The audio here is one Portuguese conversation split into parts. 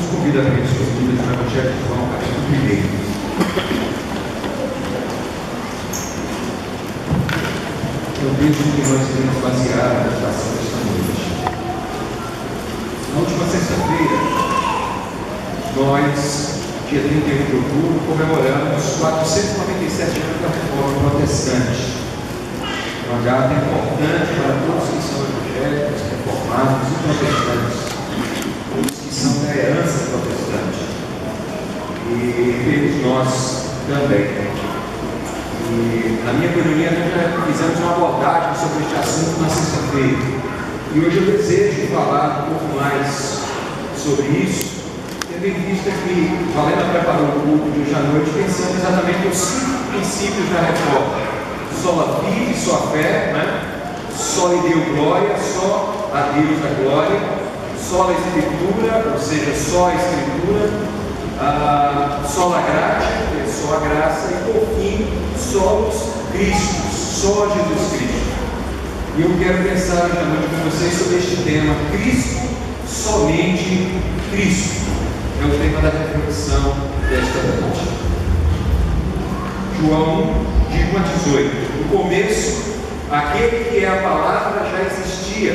convido a abrir suas Bíblias no Evangelho de João, capítulo 1. É o texto que nós iremos basear a meditação desta noite. Na última sexta-feira, nós, dia 31 de outubro, comemoramos os 497 anos da Reforma Protestante. Uma data importante para todos que são evangélicos, reformados e protestantes, todos que são da herança protestante, e pelos nós também. E na minha coinonia nós já fizemos uma abordagem sobre este assunto na sexta-feira, e hoje eu desejo falar um pouco mais sobre isso, tendo em vista que Valena preparou o culto de hoje à noite pensando exatamente nos 5 princípios da reforma: sola fide, só a fé, só lhe deu glória, só a Deus a glória, só a Escritura, ou seja, só a Escritura, sola gratia, que é só a graça, e por fim, solos Christus, só Jesus Cristo. E eu quero pensar hoje à noite com vocês sobre este tema: Cristo, somente Cristo. É o tema da reflexão desta noite. João 1, 18. No começo, aquele que é a palavra já existia.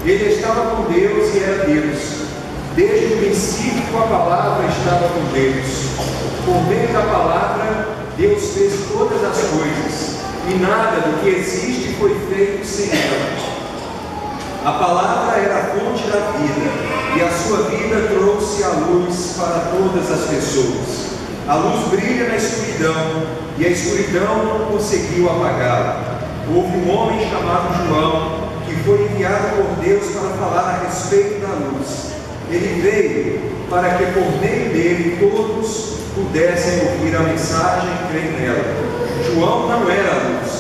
Ele estava com Deus e era Deus. Desde o princípio a palavra estava com Deus. Por meio da palavra, Deus fez todas as coisas, e nada do que existe foi feito sem ela. A palavra era a fonte da vida, e a sua vida trouxe a luz para todas as pessoas. A luz brilha na escuridão, e a escuridão não conseguiu apagá-la. Houve um homem chamado João, que foi enviado por Deus para falar a respeito da luz. Ele veio para que por meio dele todos pudessem ouvir a mensagem e crer nela. João não era a luz,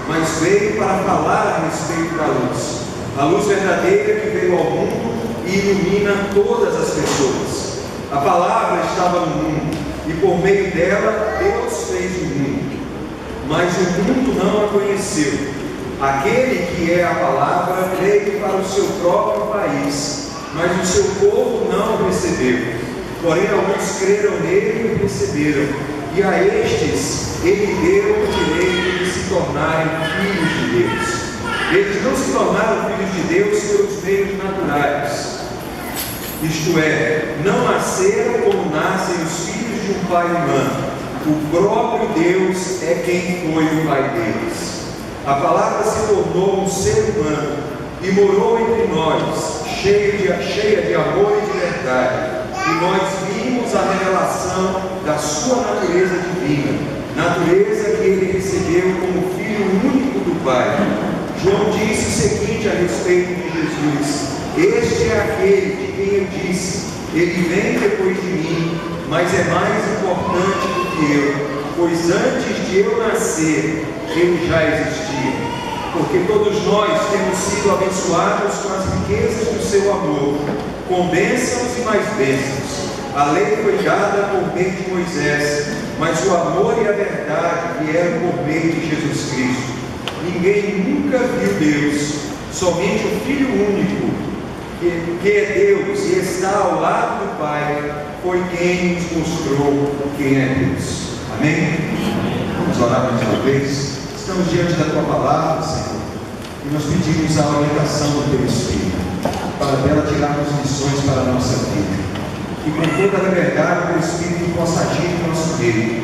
mas veio para falar a respeito da luz. A luz verdadeira que veio ao mundo e ilumina todas as pessoas. A palavra estava no mundo, e por meio dela Deus fez o mundo. Mas o mundo não a conheceu. Aquele que é a palavra veio para o seu próprio país, mas o seu povo não o recebeu. Porém alguns creram nele e o receberam, e a estes ele deu o direito de se tornarem filhos de Deus. Eles não se tornaram filhos de Deus pelos meios naturais, isto é, não nasceram como nascem os filhos de um pai humano. O próprio Deus é quem foi o pai deles. A palavra se tornou um ser humano e morou entre nós, cheia de amor e de verdade. E nós vimos a revelação da sua natureza divina, natureza que ele recebeu como filho único do Pai. João disse o seguinte a respeito de Jesus: este é aquele de quem eu disse, ele vem depois de mim, mas é mais importante do que eu, pois antes de eu nascer, ele já existia. Porque todos nós temos sido abençoados com as riquezas do seu amor, com bênçãos e mais bênçãos. A lei foi dada por meio de Moisés, mas o amor e a verdade vieram por meio de Jesus Cristo. Ninguém nunca viu Deus, somente o Filho único, que é Deus e está ao lado do Pai, foi quem nos mostrou quem é Deus. Amém? Vamos orar mais uma vez. Estamos diante da Tua Palavra, Senhor, e nós pedimos a orientação do Teu Espírito, para dela tirarmos lições para a nossa vida, e com toda a verdade o Teu Espírito possa agir em nosso meio,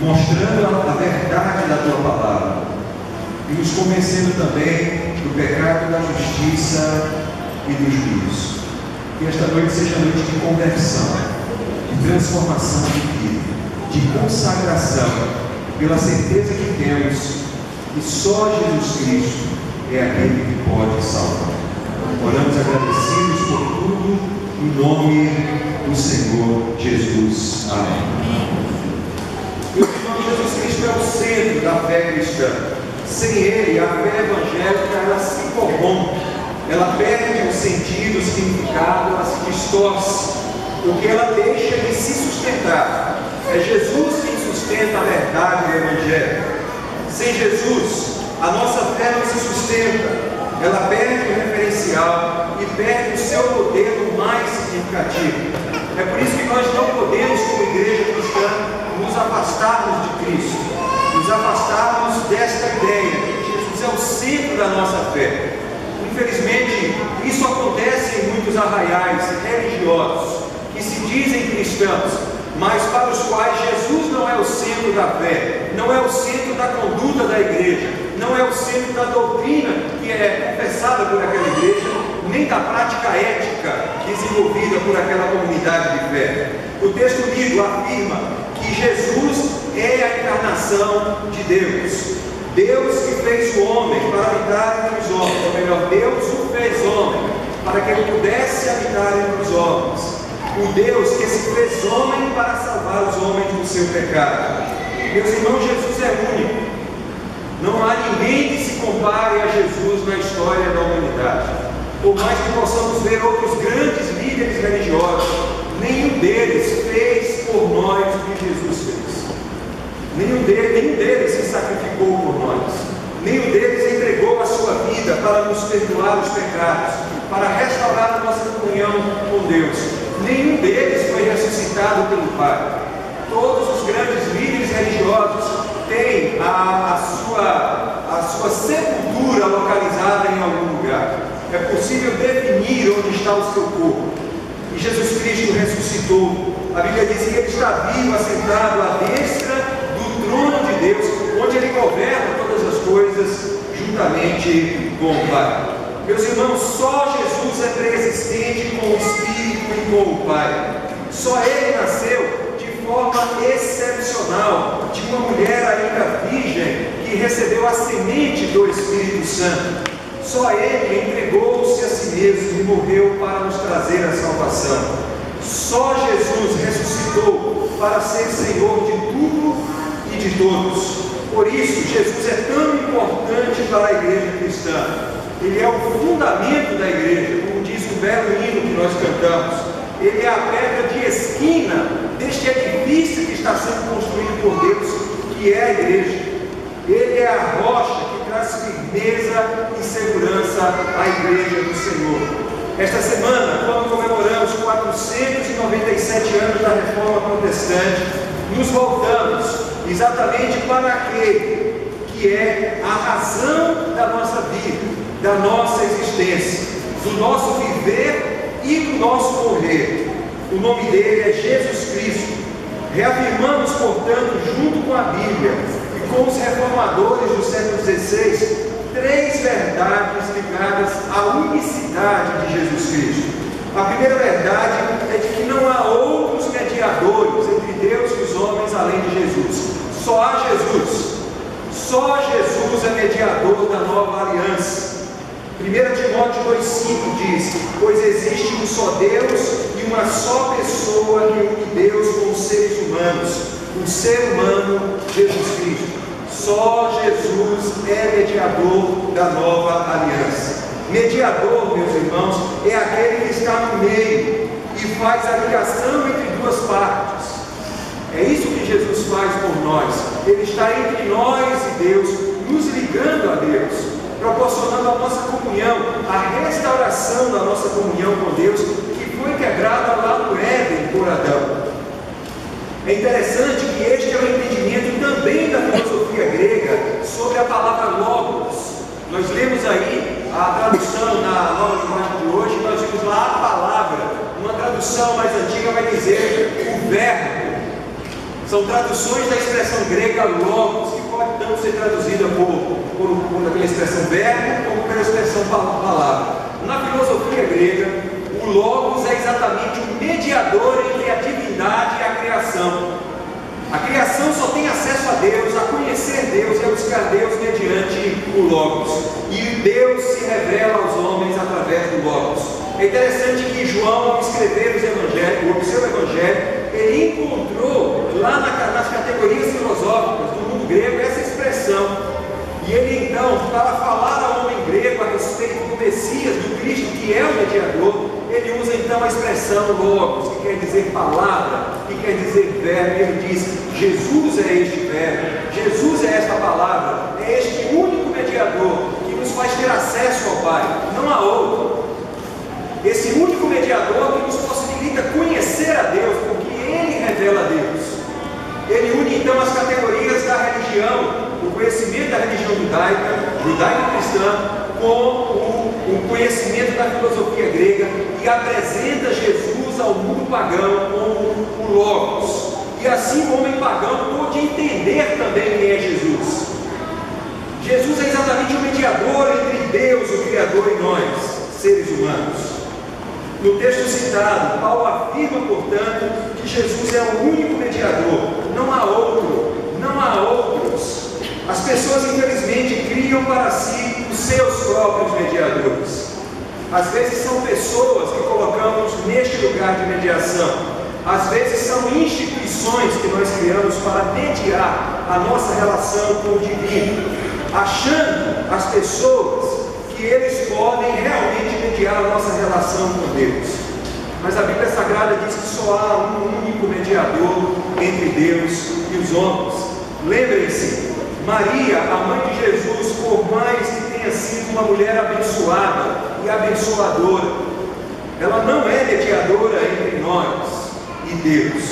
mostrando a verdade da Tua Palavra, e nos convencendo também do pecado, da justiça e do juízo. Que esta noite seja noite de conversão, de transformação de vida, de consagração, pela certeza que temos que só Jesus Cristo é aquele que pode salvar. Oramos agradecidos por tudo, em nome do Senhor Jesus. Amém. E o Senhor Jesus Cristo é o centro da fé cristã. Sem Ele, a fé evangélica ela se corrompe, ela perde o sentido, o significado, ela se distorce, porque ela deixa de se sustentar. É Jesus quem sustenta a verdade do Evangelho. Sem Jesus, a nossa fé não se sustenta, ela perde o referencial e perde o seu modelo mais significativo. É por isso que nós não podemos, como igreja cristã, nos afastarmos de Cristo, nos afastarmos desta ideia de que Jesus é o centro da nossa fé. Infelizmente, isso acontece em muitos arraiais religiosos que se dizem cristãos, mas para os quais Jesus não é o centro da fé, não é o centro da conduta da igreja, não é o centro da doutrina que é confessada por aquela igreja, nem da prática ética desenvolvida por aquela comunidade de fé. O texto lido afirma que Jesus é a encarnação de Deus. Deus que fez o homem para habitar entre os homens, ou melhor, Deus o fez homem para que ele pudesse habitar entre os homens. O Deus que se fez homem para salvar os homens do seu pecado. Meus irmãos, Jesus é único. Não há ninguém que se compare a Jesus na história da humanidade. Por mais que possamos ver outros grandes líderes religiosos, nenhum deles fez por nós o que Jesus fez. Nenhum deles se sacrificou por nós. Nenhum deles entregou a sua vida para nos perdoar os pecados, para restaurar a nossa comunhão com Deus. Nenhum deles foi ressuscitado pelo Pai. Todos os grandes líderes religiosos têm a sua sepultura localizada em algum lugar. É possível definir onde está o seu corpo. E Jesus Cristo ressuscitou. A Bíblia diz que Ele está vivo, assentado à destra do trono de Deus, onde Ele governa todas as coisas juntamente com o Pai. Meus irmãos, só Jesus é preexistente com o Espírito e com o Pai. Só Ele nasceu de forma excepcional, de uma mulher ainda virgem que recebeu a semente do Espírito Santo. Só Ele entregou-se a si mesmo e morreu para nos trazer a salvação. Só Jesus ressuscitou para ser Senhor de tudo e de todos. Por isso, Jesus é tão importante para a igreja cristã. Ele é o fundamento da igreja, como diz o belo hino que nós cantamos. Ele é a pedra de esquina deste edifício que está sendo construído por Deus, que é a igreja. Ele é a rocha que traz firmeza e segurança à igreja do Senhor. Esta semana, quando comemoramos 497 anos da Reforma Protestante, nos voltamos exatamente para aquele que é a razão da nossa vida, da nossa existência, do nosso viver e do nosso morrer. O nome dele é Jesus Cristo. Reafirmamos, portanto, junto com a Bíblia e com os reformadores do século XVI, três verdades ligadas à unicidade de Jesus Cristo. A primeira verdade é de que não há outros mediadores entre Deus e os homens além de Jesus. Só há Jesus. Só Jesus é mediador da nova aliança. 1 Timóteo 2,5 diz: pois existe um só Deus e uma só pessoa que une Deus com os seres humanos, o ser humano Jesus Cristo. Só Jesus é mediador da nova aliança. Mediador, meus irmãos, é aquele que está no meio e faz a ligação entre duas partes. É isso que Jesus faz por nós. Ele está entre nós e Deus, nos ligando a Deus, proporcionando a nossa comunhão, a restauração da nossa comunhão com Deus, que foi quebrada lá no Éden por Adão. É interessante que este é o entendimento também da filosofia grega sobre a palavra logos. Nós lemos aí a tradução na nova linguagem de hoje, nós vimos lá a palavra. Uma tradução mais antiga vai dizer o verbo. São traduções da expressão grega logos, que pode tanto ser traduzida pela expressão verbo como pela expressão palavra. Na filosofia grega, o logos é exatamente o mediador entre a divindade e a criação. A criação só tem acesso a Deus, a conhecer Deus e a buscar Deus mediante o logos. E Deus se revela aos homens através do logos. É interessante que João, ao escrever o seu evangelho, ele encontrou lá nas categorias filosóficas do mundo grego essa expressão. E ele então, para falar ao homem grego a respeito do Messias, do Cristo, que é o mediador, ele usa então a expressão logos, que quer dizer palavra, que quer dizer verbo. E ele diz: Jesus é este verbo, Jesus é esta palavra, é este único mediador que nos faz ter acesso ao Pai, não há outro. esse único mediador que nos possibilita conhecer a Deus, porque Ele revela a Deus. Ele une então as categorias da religião, o conhecimento da religião judaico-cristã, com o conhecimento da filosofia grega, e apresenta Jesus ao mundo pagão como o Logos. E assim o homem pagão pôde entender também quem é Jesus. Jesus é exatamente o mediador entre Deus, o Criador, e nós, seres humanos. No texto citado, Paulo afirma, portanto, que Jesus é o único mediador, não há outro, não há outros. As pessoas, infelizmente, criam para si os seus próprios mediadores. Às vezes são pessoas que colocamos neste lugar de mediação. Às vezes são instituições que nós criamos para mediar a nossa relação com o divino, achando as pessoas que eles podem realmente mediar a nossa relação com Deus. Mas a Bíblia Sagrada diz que só há um único mediador entre Deus e os homens. Lembrem-se, Maria, a mãe de Jesus, por mais que tenha sido uma mulher abençoada e abençoadora, ela não é mediadora entre nós e Deus.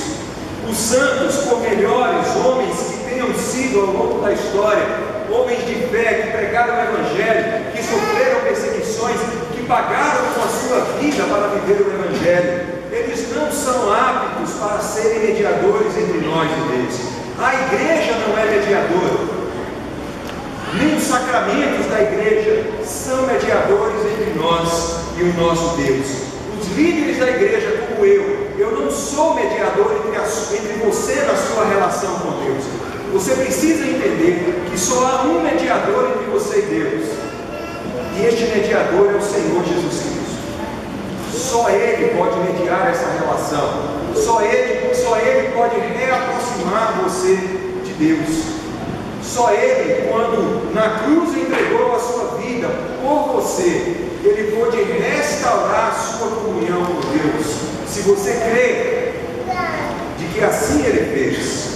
Os santos, por melhores homens que tenham sido ao longo da história, homens de fé que pregaram o Evangelho, que sofreram perseguições, que pagaram com a sua vida para viver o Evangelho, eles não são aptos para serem mediadores entre nós e Deus. A igreja não é mediadora, nem os sacramentos da igreja são mediadores entre nós e o nosso Deus. Os líderes da igreja, como eu não sou mediador entre você na sua relação com Deus. Você precisa entender que só há um mediador entre você e Deus, e este mediador é o Senhor Jesus Cristo. Só Ele pode mediar essa relação, só Ele pode reaproximar você de Deus. Só Ele, quando na cruz entregou a sua vida por você, Ele pôde restaurar a sua comunhão com Deus. Se você crê de que assim Ele fez,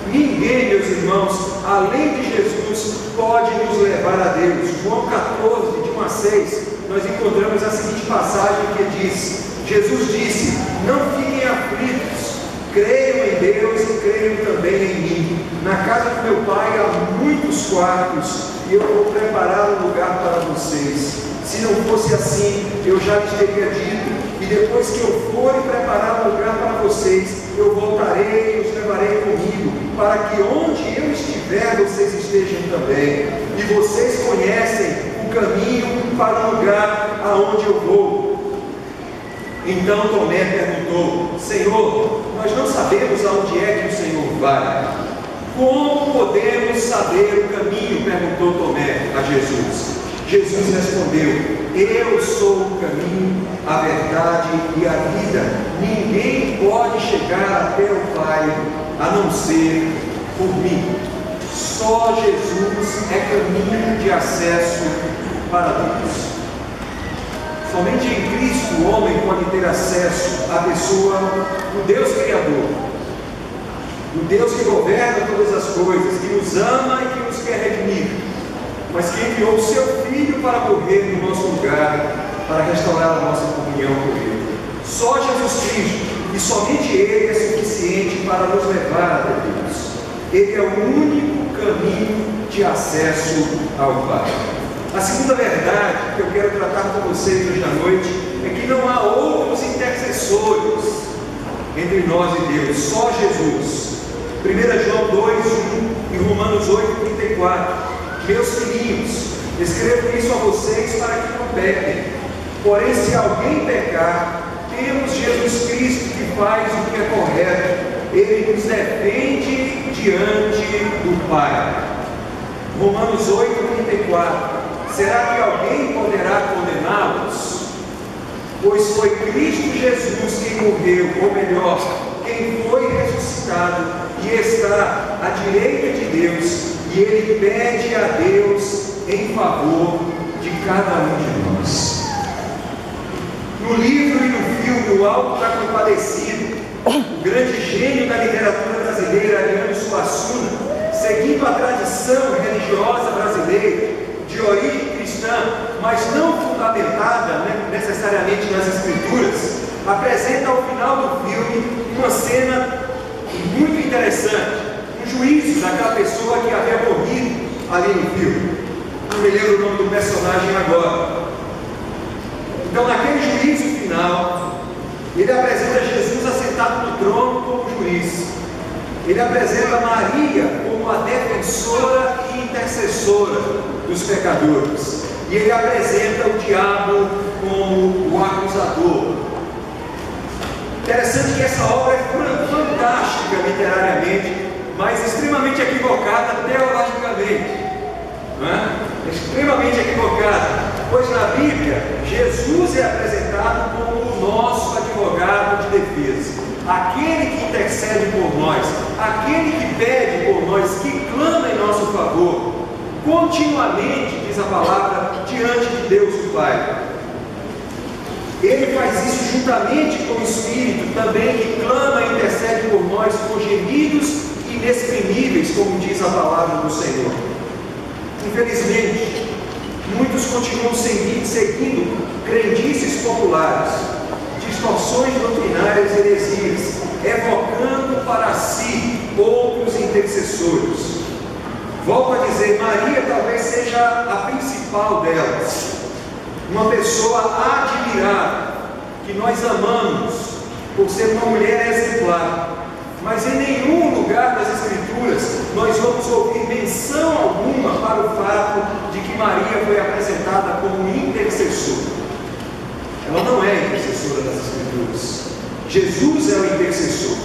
ninguém, meus irmãos, além de Jesus, pode nos levar a Deus. João 14, de 1 a 6, nós encontramos a seguinte passagem que diz: Jesus disse: não fiquem aflitos, creiam em Deus e creiam também em mim. Na casa do meu Pai há muitos quartos, e eu vou preparar um lugar para vocês. Se não fosse assim, eu já lhes teria dito, e depois que eu for e preparar um lugar para vocês, eu voltarei e os levarei comigo, para que onde eu estiver, vocês estejam também. E vocês conhecem o caminho para o lugar aonde eu vou. Então Tomé perguntou: Senhor, nós não sabemos aonde é que o Senhor vai. Como podemos saber o caminho? Perguntou Tomé a Jesus. Jesus respondeu: eu sou o caminho, a verdade e a vida. Ninguém pode chegar até o Pai a não ser por mim. Só Jesus é caminho de acesso para Deus. Somente em Cristo o homem pode ter acesso à pessoa do Deus Criador, do Deus que governa todas as coisas, que nos ama e que nos quer redimir, mas que enviou o seu Filho para morrer no nosso lugar, para restaurar a nossa comunhão com Ele. Só Jesus Cristo, e somente Ele é suficiente para nos levar até Deus. Ele é o único caminho de acesso ao Pai. A segunda verdade que eu quero tratar com vocês hoje à noite é que não há outros intercessores entre nós e Deus, só Jesus. 1 João 2:1 e Romanos 8:34. Meus filhinhos, escrevo isso a vocês para que não pequem. Porém, se alguém pecar, temos Jesus Cristo que faz o que é correto. Ele nos defende diante do Pai. Romanos 8:34. Será que alguém poderá condená-los? Pois foi Cristo Jesus quem morreu, ou melhor, quem foi ressuscitado e está à direita de Deus, e Ele pede a Deus em favor de cada um de nós. No livro e no filme O Alto da Compadecida, o grande gênio da literatura brasileira, Ariano Suassuna, seguindo a tradição religiosa brasileira, de origem cristã, mas não fundamentada necessariamente nas Escrituras, apresenta ao final do filme uma cena muito interessante, um juízo daquela pessoa que havia morrido ali no filme. Não me lembro o nome do personagem agora. Então, naquele juízo final, ele apresenta Jesus assentado no trono como juiz. Ele apresenta Maria como a defensora e intercessora dos pecadores. E ele apresenta o diabo como o acusador. Interessante que essa obra é fantástica literariamente, mas extremamente equivocada teologicamente. Não é? Extremamente equivocada, pois na Bíblia Jesus é apresentado como o nosso advogado de defesa, aquele que intercede por nós, aquele que pede por nós, que clama em nosso favor, continuamente, diz a palavra, diante de Deus o Pai. Ele faz isso juntamente com o Espírito também, que clama e intercede por nós com gemidos inexprimíveis, como diz a palavra do Senhor. Infelizmente, muitos continuam seguindo crendices populares, distorções doutrinárias e heresias, evocando para si outros intercessores. Volto a dizer, Maria talvez seja a principal delas, uma pessoa admirável, que nós amamos por ser uma mulher exemplar, mas em nenhum lugar das Escrituras nós vamos ouvir menção alguma para o fato de que Maria foi apresentada como intercessora. Ela não é intercessora das Escrituras. Jesus é o intercessor.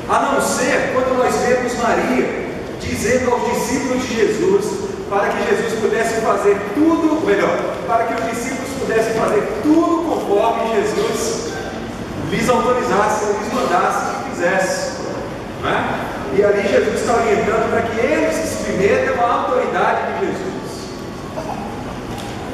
A não ser quando nós vemos Maria dizendo aos discípulos de Jesus para que Jesus pudesse fazer tudo, melhor, para que os discípulos pudessem fazer tudo conforme Jesus lhes autorizasse, lhes mandasse que fizesse. Não é? E ali Jesus está orientando para que eles se submetam à autoridade de Jesus.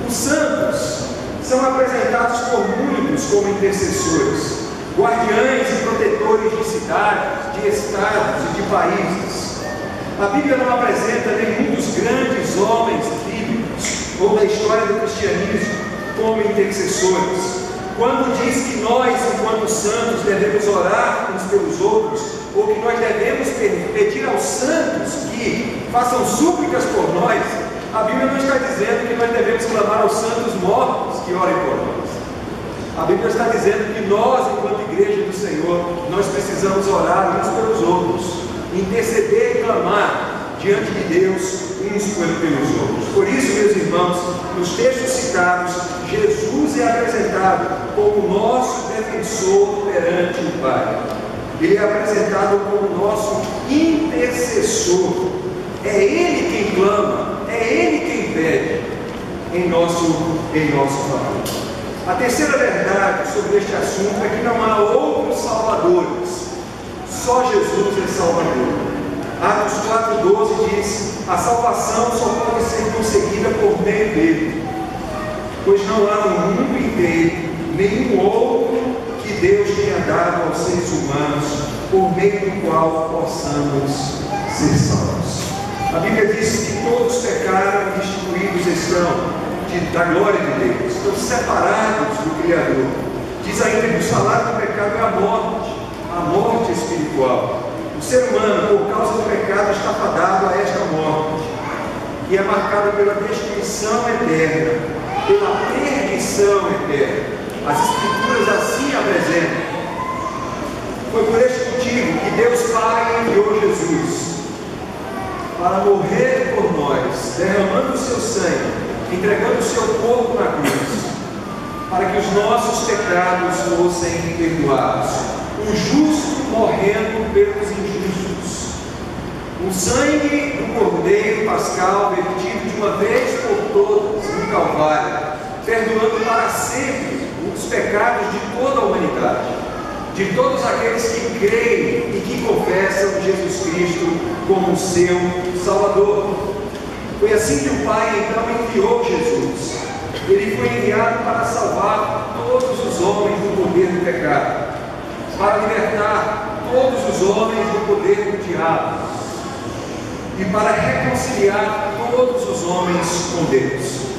Os santos são apresentados por muitos como intercessores, guardiães e protetores de cidades, de estados e de países. A Bíblia não apresenta nenhum dos grandes homens bíblicos ou da história do cristianismo como intercessores. Quando diz que nós, enquanto santos, devemos orar uns pelos outros, ou que nós devemos pedir aos santos que façam súplicas por nós, a Bíblia não está dizendo que nós devemos clamar aos santos mortos que orem por nós. A Bíblia está dizendo que nós, enquanto igreja do Senhor, nós precisamos orar uns pelos outros, interceder e clamar diante de Deus uns pelos outros. Por isso, meus irmãos, nos textos citados, Jesus é apresentado como nosso defensor perante o Pai. Ele é apresentado como nosso intercessor. É Ele quem clama, é Ele quem pede em nosso favor. A terceira verdade sobre este assunto é que não há outros salvadores, só Jesus é Salvador. Atos 4,12 diz: a salvação só pode ser conseguida por meio dele, pois não há no mundo inteiro nenhum outro que Deus tenha dado aos seres humanos, por meio do qual possamos ser salvos. A Bíblia diz que todos pecaram e destituídos estão da glória de Deus, estão separados do Criador. Diz ainda que o salário do pecado é a morte espiritual. O ser humano, por causa do pecado, está fadado a esta morte, que é marcada pela destruição eterna, pela perdição eterna. As Escrituras assim apresentam. Foi por este motivo que Deus Pai enviou Jesus para morrer por nós, derramando o seu sangue, entregando o seu corpo na cruz, para que os nossos pecados fossem perdoados. O justo morrendo pelos injustos. O sangue do Cordeiro Pascal vertido de uma vez por todas no Calvário, perdoando para sempre os pecados de toda a humanidade, de todos aqueles que creem e que confessam Jesus Cristo como seu Salvador. Foi assim que o Pai então enviou Jesus. Ele foi enviado para salvar todos os homens do poder do pecado, para libertar todos os homens do poder do diabo e para reconciliar todos os homens com Deus.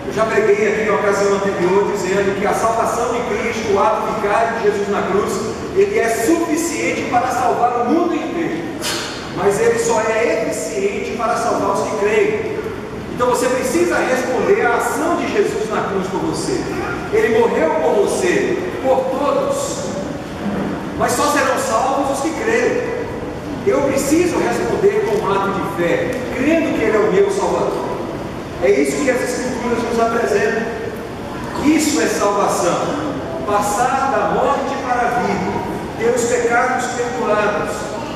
Eu já preguei aqui na ocasião anterior dizendo que a salvação de Cristo, o ato vicário de Jesus na cruz, ele é suficiente para salvar o mundo inteiro, mas ele só é eficiente para salvar os que creem. Então você precisa responder à ação de Jesus na cruz por você. Ele morreu por você, por todos, mas só serão salvos os que creem. Eu preciso responder com um ato de fé, crendo que Ele é o meu Salvador. É isso que as Escrituras nos apresentam. Isso é salvação. Passar da morte para a vida, ter os pecados perdoados,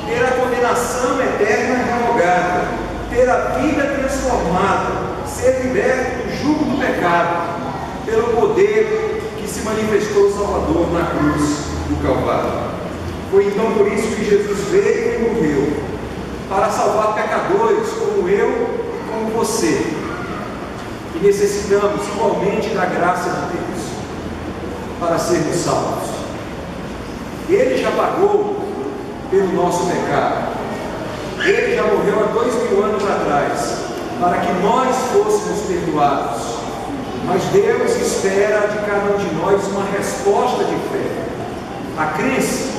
ter a condenação eterna revogada, ter a vida transformada, ser liberto do jugo do pecado, pelo poder que se manifestou o Salvador na cruz do Calvário. Foi então por isso que Jesus veio e morreu, para salvar pecadores como eu e como você. E necessitamos igualmente da graça de Deus para sermos salvos. Ele já pagou pelo nosso pecado. Ele já morreu há 2000 anos atrás, para que nós fôssemos perdoados. Mas Deus espera de cada um de nós uma resposta de fé. A crença,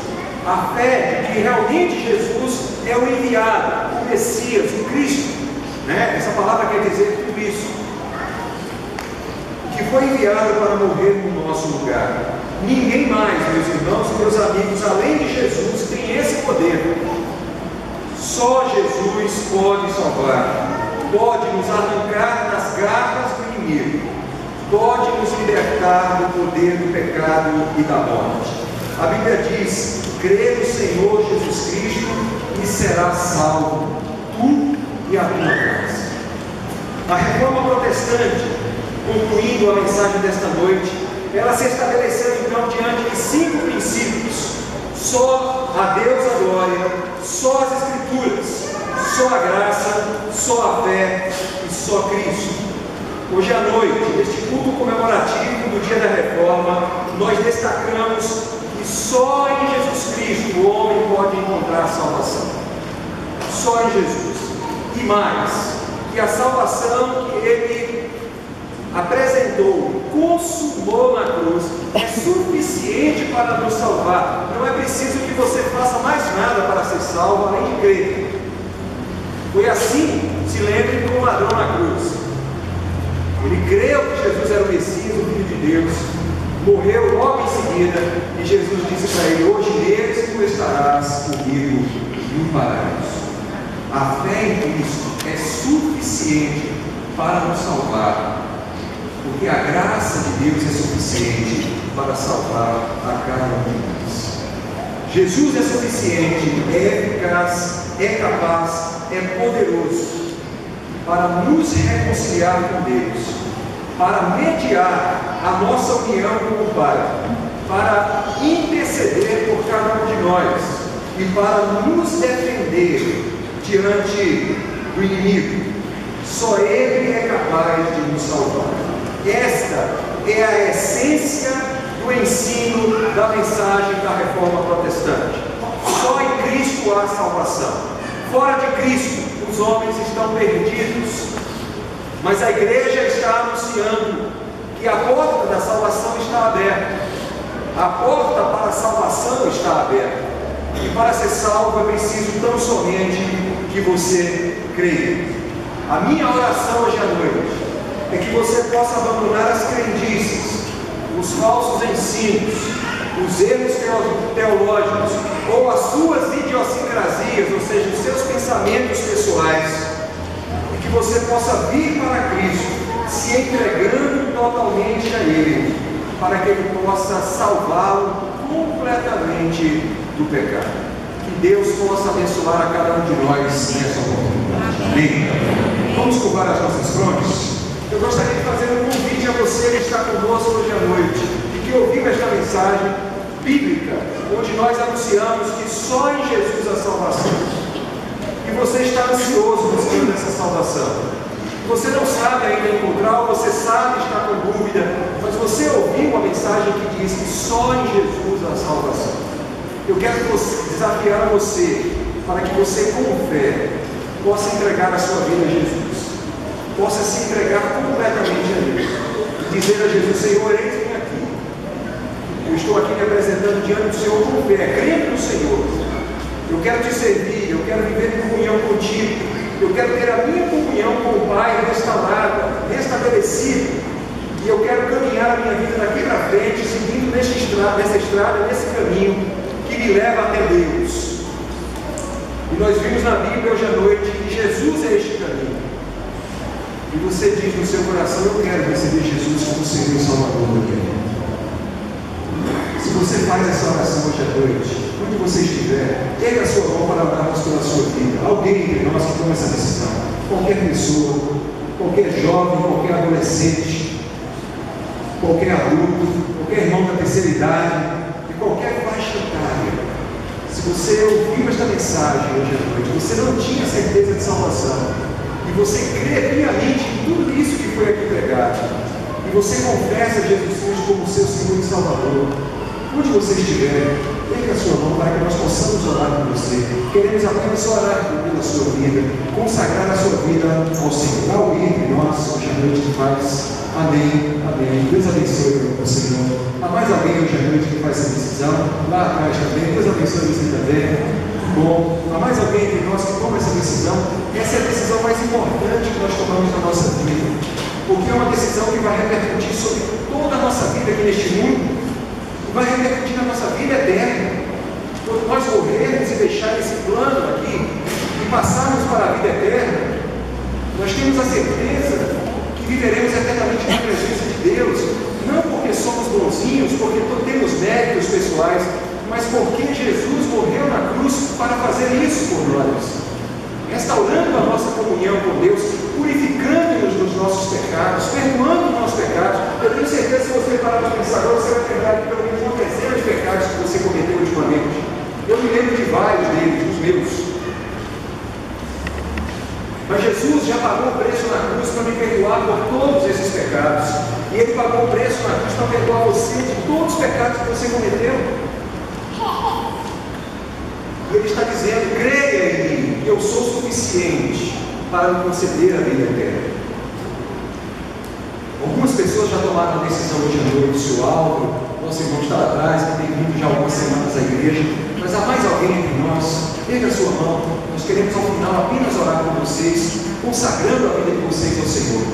a fé de que realmente Jesus é o enviado, o Messias, o Cristo, né? Essa palavra quer dizer tudo isso, que foi enviado para morrer no nosso lugar. Ninguém mais, meus irmãos e meus amigos, além de Jesus, tem esse poder. Só Jesus pode salvar, pode nos arrancar das garras do inimigo, pode nos libertar do poder do pecado e da morte. A Bíblia diz: crê no Senhor Jesus Cristo e serás salvo, tu e a tua casa. A Reforma Protestante, concluindo a mensagem desta noite, ela se estabeleceu então diante de 5 princípios: só a Deus a glória, só as Escrituras, só a graça, só a fé e só Cristo. Hoje à noite, neste culto comemorativo do Dia da Reforma, nós destacamos que só em Jesus Cristo o homem pode encontrar salvação. Só em Jesus. E mais, que a salvação que Ele apresentou, consumou na cruz, é suficiente para nos salvar. Não é preciso que você faça mais nada para ser salvo, além de crer. Foi assim, se lembre do ladrão na cruz. Ele creu que Jesus era o Messias, o Filho de Deus, morreu logo em seguida, e Jesus disse para ele: hoje neles tu estarás comigo no paraíso. A fé em Cristo é suficiente para nos salvar, porque a graça de Deus é suficiente para salvar a cada um de nós. Jesus é suficiente, é eficaz, é capaz, é poderoso para nos reconciliar com Deus, para mediar a nossa união com o Pai, para interceder por cada um de nós e para nos defender diante do inimigo. Só Ele é capaz de nos salvar. Esta é a essência do ensino da mensagem da Reforma Protestante. Só em Cristo há salvação. Fora de Cristo, os homens estão perdidos. Mas a igreja está anunciando que a porta da salvação está aberta. A porta para a salvação está aberta. E para ser salvo é preciso tão somente que você creia. A minha oração hoje à noite é que você possa abandonar as crendices, os falsos ensinos, os erros teológicos ou as suas idiosincrasias, ou seja, os seus pensamentos pessoais, e que você possa vir para Cristo, se entregando totalmente a Ele, para que Ele possa salvá-lo completamente do pecado. Que Deus possa abençoar a cada um de nós nessa oportunidade. Amém? Vamos curvar as nossas frontes. Eu gostaria de fazer um convite a você que está conosco hoje à noite e que ouviu esta mensagem bíblica, onde nós anunciamos que só em Jesus há salvação. E você está ansioso buscando essa salvação. Você não sabe ainda encontrar, ou você sabe, está com dúvida, mas você ouviu a mensagem que diz que só em Jesus há salvação. Eu quero desafiar você para que você, com fé, possa entregar a sua vida a Jesus, possa se entregar completamente a Deus. dizer a Jesus: Senhor, eis-me aqui. Eu estou aqui me apresentando diante do Senhor com fé, crendo no Senhor. Eu quero te servir, eu quero viver em comunhão contigo, eu quero ter a minha comunhão com o Pai restaurada, restabelecida, e eu quero caminhar a minha vida daqui para frente, seguindo nessa estrada, nesse caminho que me leva até Deus. E nós vimos na Bíblia hoje à noite que Jesus é este caminho. E você diz no seu coração: eu quero receber Jesus como Senhor e Salvador da minha vida. Se você faz essa oração hoje à noite, onde você estiver, erga a sua mão para orarmos pela sua vida. Alguém entre nós que toma essa decisão, qualquer pessoa, qualquer jovem, qualquer adolescente, qualquer adulto, qualquer irmão da terceira idade, de qualquer faixa etária. Se você ouviu esta mensagem hoje à noite, você não tinha certeza de salvação, e você crê piamente em tudo isso que foi aqui pregado, e você confessa Jesus Cristo como seu Senhor e Salvador, onde você estiver, erga a sua mão para que nós possamos orar por você. Queremos apenas orar pela sua vida, consagrar a sua vida ao Senhor. Há alguém entre nós hoje à noite que faz? Amém, amém. Deus abençoe o Senhor. Há mais alguém hoje à noite que faz essa decisão? Lá atrás também. Deus abençoe você também. Bom, há mais alguém entre nós que toma essa decisão? Essa é a decisão mais importante que nós tomamos na nossa vida, porque é uma decisão que vai repercutir sobre toda a nossa vida aqui neste mundo, vai repercutir na nossa vida eterna. Quando nós morrermos e deixar esse plano aqui e passarmos para a vida eterna, nós temos a certeza que viveremos eternamente na presença de Deus, não porque somos bonzinhos, porque temos méritos pessoais, mas porque Jesus morreu na cruz para fazer isso por nós, restaurando a nossa comunhão com Deus, purificando-nos dos nossos pecados, perdoando os nossos pecados. Eu tenho certeza que se você parar de pensar agora, você vai lembrar de pelo menos uma dezena de pecados que você cometeu ultimamente. Eu me lembro de vários deles, dos meus. Mas Jesus já pagou o preço na cruz para me perdoar por todos esses pecados. E Ele pagou o preço na cruz para perdoar você de todos os pecados que você cometeu. E Ele está dizendo: creia em mim, que eu sou suficiente para me conceder a vida eterna. Algumas pessoas já tomaram a decisão hoje à noite. O seu Álvaro, nosso irmão está lá atrás, que tem vindo já algumas semanas à igreja. Mas há mais alguém entre nós? Erga a sua mão. Nós queremos ao final apenas orar por vocês, consagrando a vida de vocês ao Senhor.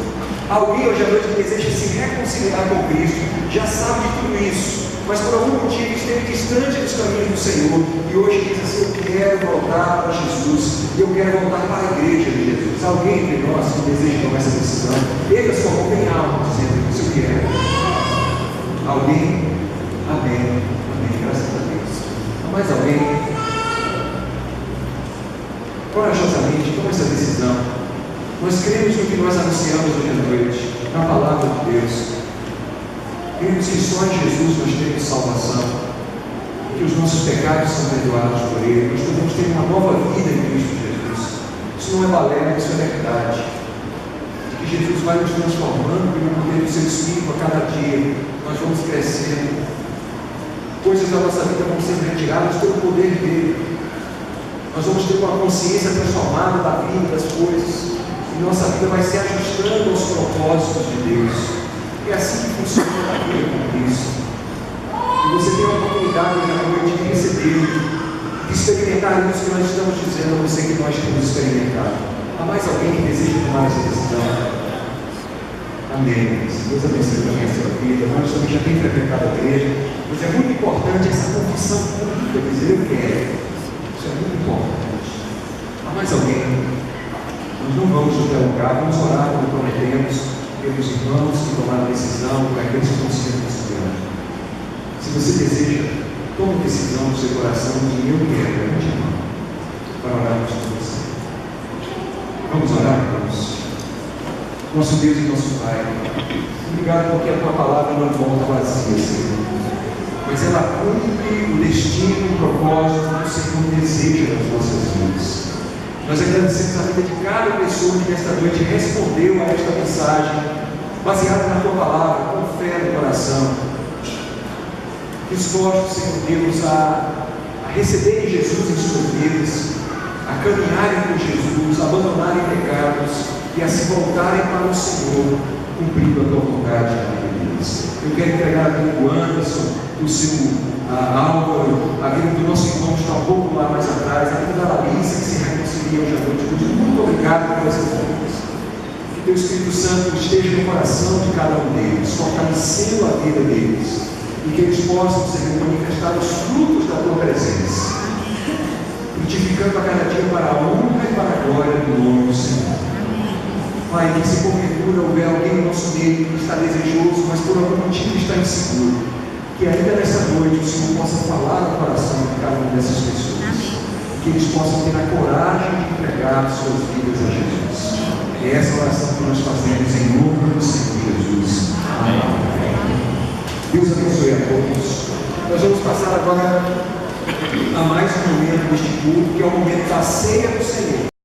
Alguém hoje à noite que deseja se reconciliar com Cristo, já sabe de tudo isso, mas por algum motivo esteve distante dos caminhos do Senhor, e hoje diz assim: eu quero voltar para Jesus, eu quero voltar para a igreja de Jesus. Alguém entre nós que deseja tomar essa decisão, erga a sua mão bem alto, dizendo isso: eu quero. Alguém? Amém, amém, graças a Deus. Há mais alguém? Corajosamente, toma essa decisão. Nós cremos no que nós anunciamos hoje à noite, na palavra de Deus. Cremos que só em Jesus nós temos salvação, que os nossos pecados são perdoados por Ele, nós podemos ter uma nova vida em Cristo Jesus. Isso não é balela, isso é verdade. Que Jesus vai nos transformando pelo poder do seu Espírito a cada dia. Nós vamos crescendo. Coisas da nossa vida vão sendo retiradas pelo poder dele. Nós vamos ter uma consciência transformada da vida, das coisas, e nossa vida vai se ajustando aos propósitos de Deus. É assim que funciona a vida com Cristo. E você tem a oportunidade hoje à noite de receber, de experimentar isso que nós estamos dizendo a você que nós temos experimentado. Há mais alguém que deseja tomar essa decisão? Amém. Deus abençoe também a sua vida. Nós também já temos frequentado a igreja, mas é muito importante essa confissão pública, dizer: eu quero. Isso é muito importante. Há mais alguém? Nós não vamos nos delongar, vamos orar como prometemos pelos irmãos que tomaram a decisão, para que eles consigam considerar. Se você deseja, tome decisão no seu coração de: eu quero, levante a mão para orarmos por você. Vamos orar, irmãos. Nosso Deus e nosso Pai, obrigado porque a tua palavra não volta vazia, Senhor, mas ela cumpre o destino, o propósito que o Senhor deseja nas nossas vidas. Nós agradecemos a vida de cada pessoa que nesta noite respondeu a esta mensagem, baseada na tua palavra, com fé no coração. Dispostos, Senhor Deus, a receberem Jesus em suas vidas, a caminharem com Jesus, a abandonarem pecados e a se voltarem para o Senhor, cumprindo a tua vontade. seu Álvaro, a vida do nosso irmão que está um pouco lá mais atrás, a vida da Larissa que se reconcilia hoje à noite. Muito obrigado por essas vidas. Que teu Espírito Santo esteja no coração de cada um deles, fortalecendo a vida deles, e que eles possam ser manifestar os frutos da tua presença, frutificando a cada dia para a honra e para a glória do nome do Senhor. Pai, que se porventura houver alguém no nosso meio que está desejoso, mas por algum motivo está inseguro, que ainda nessa noite o Senhor possa falar no coração de cada uma dessas pessoas. Que eles possam ter a coragem de entregar suas vidas a Jesus. É essa oração que nós fazemos em nome do Senhor Jesus. Amém. Deus abençoe a todos. Nós vamos passar agora a mais um momento deste culto, que é o momento da ceia do Senhor.